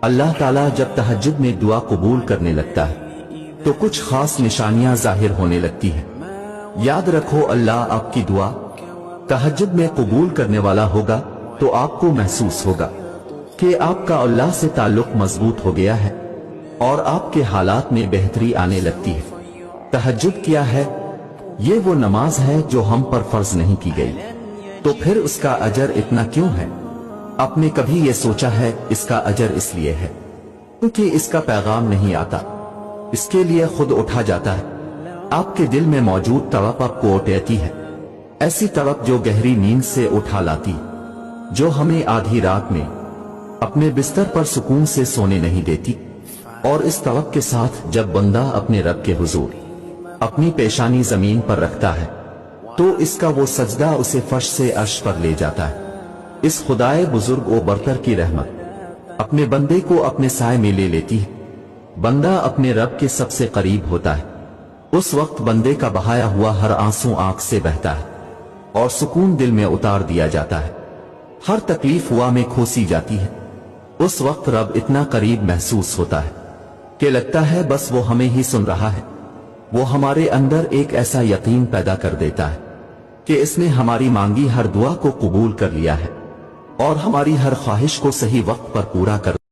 اللہ تعالیٰ جب تہجد میں دعا قبول کرنے لگتا ہے تو کچھ خاص نشانیاں ظاہر ہونے لگتی ہیں۔ یاد رکھو، اللہ آپ کی دعا تہجد میں قبول کرنے والا ہوگا تو آپ کو محسوس ہوگا کہ آپ کا اللہ سے تعلق مضبوط ہو گیا ہے اور آپ کے حالات میں بہتری آنے لگتی ہے۔ تہجد کیا ہے؟ یہ وہ نماز ہے جو ہم پر فرض نہیں کی گئی، تو پھر اس کا اجر اتنا کیوں ہے؟ آپ نے کبھی یہ سوچا ہے؟ اس کا اجر اس لیے ہے کیونکہ اس کا پیغام نہیں آتا، اس کے لیے خود اٹھا جاتا ہے۔ آپ کے دل میں موجود تڑپ آپ کو اٹھاتی ہے، ایسی تڑپ جو گہری نیند سے اٹھا لاتی، جو ہمیں آدھی رات میں اپنے بستر پر سکون سے سونے نہیں دیتی۔ اور اس تڑپ کے ساتھ جب بندہ اپنے رب کے حضور اپنی پیشانی زمین پر رکھتا ہے تو اس کا وہ سجدہ اسے فرش سے عرش پر لے جاتا ہے۔ اس خدائے بزرگ و برتر کی رحمت اپنے بندے کو اپنے سائے میں لے لیتی ہے۔ بندہ اپنے رب کے سب سے قریب ہوتا ہے، اس وقت بندے کا بہایا ہوا ہر آنسو آنکھ سے بہتا ہے اور سکون دل میں اتار دیا جاتا ہے، ہر تکلیف ہوا میں کھوسی جاتی ہے۔ اس وقت رب اتنا قریب محسوس ہوتا ہے کہ لگتا ہے بس وہ ہمیں ہی سن رہا ہے۔ وہ ہمارے اندر ایک ایسا یقین پیدا کر دیتا ہے کہ اس نے ہماری مانگی ہر دعا کو قبول کر لیا ہے اور ہماری ہر خواہش کو صحیح وقت پر پورا کر